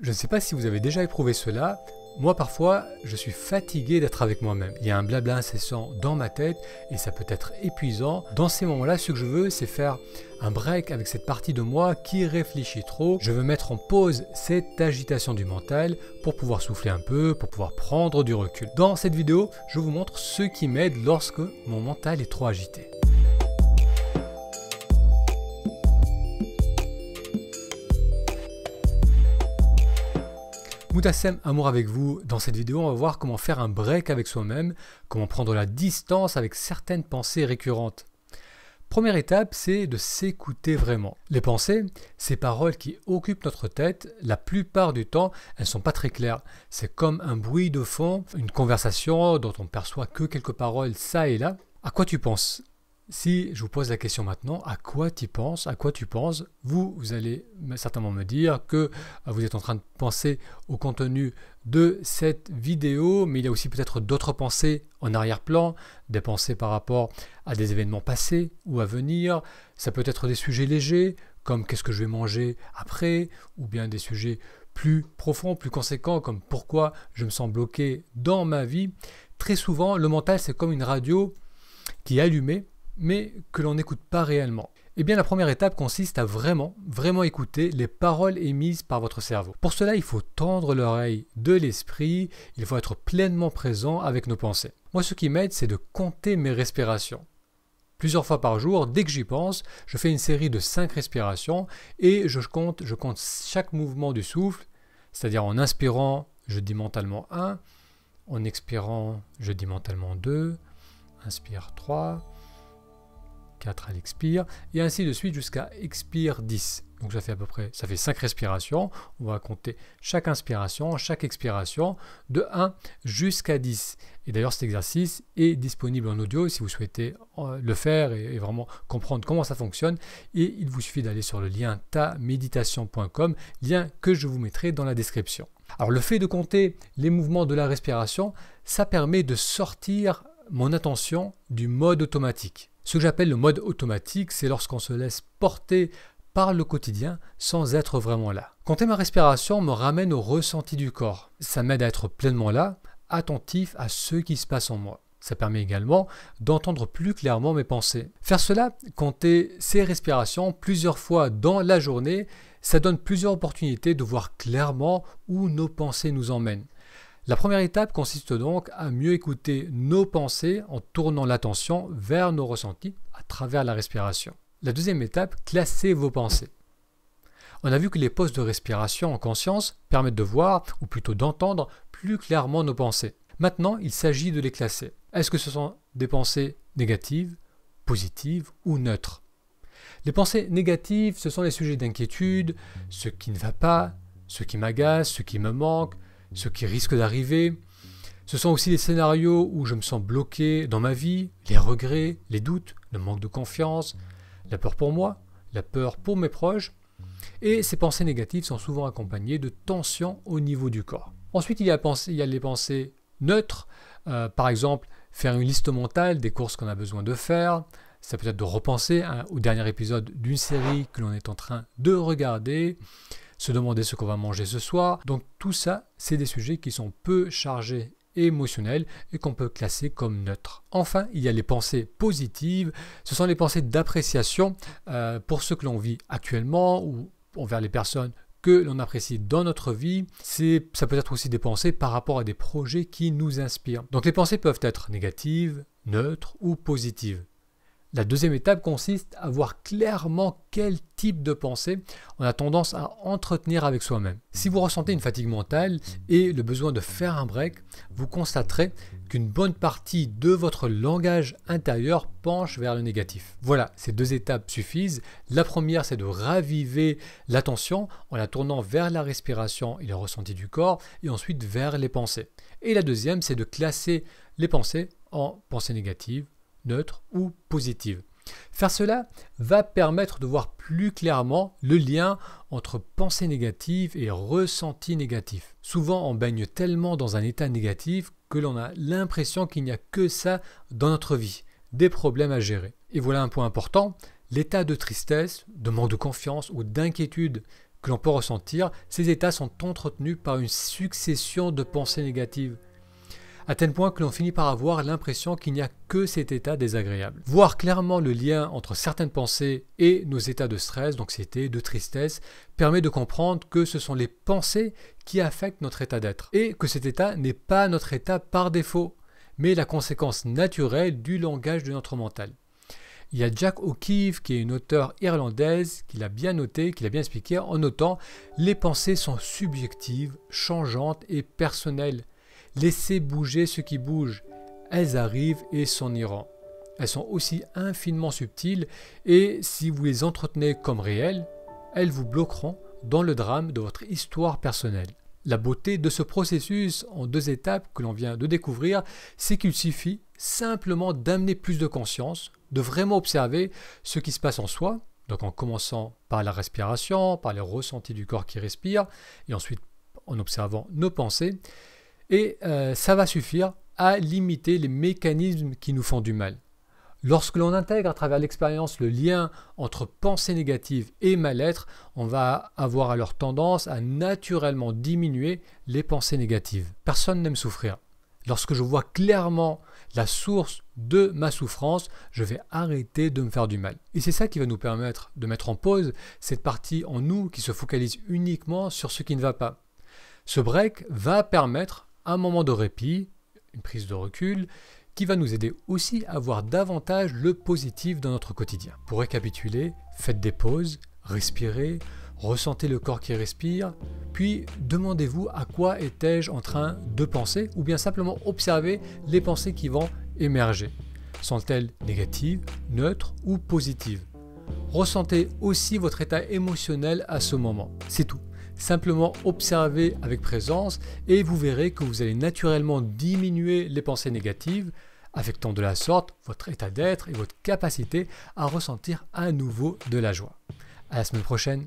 Je ne sais pas si vous avez déjà éprouvé cela, moi parfois je suis fatigué d'être avec moi-même. Il y a un blabla incessant dans ma tête et ça peut être épuisant. Dans ces moments-là, ce que je veux, c'est faire un break avec cette partie de moi qui réfléchit trop. Je veux mettre en pause cette agitation du mental pour pouvoir souffler un peu, pour pouvoir prendre du recul. Dans cette vidéo, je vous montre ce qui m'aide lorsque mon mental est trop agité. Moutassem, amour avec vous. Dans cette vidéo, on va voir comment faire un break avec soi-même, comment prendre la distance avec certaines pensées récurrentes. Première étape, c'est de s'écouter vraiment. Les pensées, ces paroles qui occupent notre tête, la plupart du temps, elles ne sont pas très claires. C'est comme un bruit de fond, une conversation dont on ne perçoit que quelques paroles ça et là. À quoi tu penses ? Si je vous pose la question maintenant, à quoi tu penses ? À quoi tu penses ? Vous allez certainement me dire que vous êtes en train de penser au contenu de cette vidéo, mais il y a aussi peut-être d'autres pensées en arrière-plan, des pensées par rapport à des événements passés ou à venir. Ça peut être des sujets légers, comme qu'est-ce que je vais manger après, ou bien des sujets plus profonds, plus conséquents, comme pourquoi je me sens bloqué dans ma vie. Très souvent, le mental, c'est comme une radio qui est allumée, mais que l'on n'écoute pas réellement. Eh bien, la première étape consiste à vraiment écouter les paroles émises par votre cerveau. Pour cela, il faut tendre l'oreille de l'esprit, il faut être pleinement présent avec nos pensées. Moi, ce qui m'aide, c'est de compter mes respirations. Plusieurs fois par jour, dès que j'y pense, je fais une série de 5 respirations et je compte chaque mouvement du souffle, c'est-à-dire en inspirant, je dis mentalement 1, en expirant, je dis mentalement 2, inspire 3, 4 à l'expire, et ainsi de suite jusqu'à expire 10. Donc ça fait 5 respirations. On va compter chaque inspiration, chaque expiration de 1 jusqu'à 10. Et d'ailleurs cet exercice est disponible en audio si vous souhaitez le faire et vraiment comprendre comment ça fonctionne. Et il vous suffit d'aller sur le lien taméditation.com, lien que je vous mettrai dans la description. Alors le fait de compter les mouvements de la respiration, ça permet de sortir mon attention du mode automatique. Ce que j'appelle le mode automatique, c'est lorsqu'on se laisse porter par le quotidien sans être vraiment là. Compter ma respiration me ramène au ressenti du corps. Ça m'aide à être pleinement là, attentif à ce qui se passe en moi. Ça permet également d'entendre plus clairement mes pensées. Faire cela, compter ces respirations plusieurs fois dans la journée, ça donne plusieurs opportunités de voir clairement où nos pensées nous emmènent. La première étape consiste donc à mieux écouter nos pensées en tournant l'attention vers nos ressentis à travers la respiration. La deuxième étape, classer vos pensées. On a vu que les pauses de respiration en conscience permettent de voir, ou plutôt d'entendre, plus clairement nos pensées. Maintenant, il s'agit de les classer. Est-ce que ce sont des pensées négatives, positives ou neutres ? Les pensées négatives, ce sont les sujets d'inquiétude, ce qui ne va pas, ce qui m'agace, ce qui me manque, ce qui risque d'arriver. Ce sont aussi les scénarios où je me sens bloqué dans ma vie, les regrets, les doutes, le manque de confiance, la peur pour moi, la peur pour mes proches. Et ces pensées négatives sont souvent accompagnées de tensions au niveau du corps. Ensuite, il y a les pensées neutres. Par exemple, faire une liste mentale des courses qu'on a besoin de faire. Ça peut être de repenser au dernier épisode d'une série que l'on est en train de regarder. Se demander ce qu'on va manger ce soir. Donc tout ça, c'est des sujets qui sont peu chargés émotionnels et qu'on peut classer comme neutres. Enfin, il y a les pensées positives. Ce sont les pensées d'appréciation pour ce que l'on vit actuellement ou envers les personnes que l'on apprécie dans notre vie. Ça peut être aussi des pensées par rapport à des projets qui nous inspirent. Donc les pensées peuvent être négatives, neutres ou positives. La deuxième étape consiste à voir clairement quel type de pensée on a tendance à entretenir avec soi-même. Si vous ressentez une fatigue mentale et le besoin de faire un break, vous constaterez qu'une bonne partie de votre langage intérieur penche vers le négatif. Voilà, ces 2 étapes suffisent. La première, c'est de raviver l'attention en la tournant vers la respiration et le ressenti du corps et ensuite vers les pensées. Et la deuxième, c'est de classer les pensées en pensées négatives, neutre ou positive. Faire cela va permettre de voir plus clairement le lien entre pensée négative et ressenti négatif. Souvent, on baigne tellement dans un état négatif que l'on a l'impression qu'il n'y a que ça dans notre vie, des problèmes à gérer. Et voilà un point important, l'état de tristesse, de manque de confiance ou d'inquiétude que l'on peut ressentir, ces états sont entretenus par une succession de pensées négatives, à tel point que l'on finit par avoir l'impression qu'il n'y a que cet état désagréable. Voir clairement le lien entre certaines pensées et nos états de stress, d'anxiété, de tristesse, permet de comprendre que ce sont les pensées qui affectent notre état d'être, et que cet état n'est pas notre état par défaut, mais la conséquence naturelle du langage de notre mental. Il y a Jack O'Keefe, qui est une auteure irlandaise, qui l'a bien noté, qui l'a bien expliqué en notant « Les pensées sont subjectives, changeantes et personnelles. Laissez bouger ce qui bouge. Elles arrivent et s'en iront. Elles sont aussi infiniment subtiles et si vous les entretenez comme réelles, elles vous bloqueront dans le drame de votre histoire personnelle. » La beauté de ce processus en 2 étapes que l'on vient de découvrir, c'est qu'il suffit simplement d'amener plus de conscience, de vraiment observer ce qui se passe en soi, donc en commençant par la respiration, par les ressentis du corps qui respire, et ensuite en observant nos pensées, et ça va suffire à limiter les mécanismes qui nous font du mal. Lorsque l'on intègre à travers l'expérience le lien entre pensée négative et mal-être, on va avoir alors tendance à naturellement diminuer les pensées négatives. Personne n'aime souffrir. Lorsque je vois clairement la source de ma souffrance, je vais arrêter de me faire du mal. Et c'est ça qui va nous permettre de mettre en pause cette partie en nous qui se focalise uniquement sur ce qui ne va pas. Ce break va permettre un moment de répit, une prise de recul, qui va nous aider aussi à voir davantage le positif dans notre quotidien. Pour récapituler, faites des pauses, respirez, ressentez le corps qui respire, puis demandez-vous à quoi étais-je en train de penser, ou bien simplement observez les pensées qui vont émerger. Sont-elles négatives, neutres ou positives? Ressentez aussi votre état émotionnel à ce moment. C'est tout. Simplement observez avec présence et vous verrez que vous allez naturellement diminuer les pensées négatives, affectant de la sorte votre état d'être et votre capacité à ressentir à nouveau de la joie. À la semaine prochaine.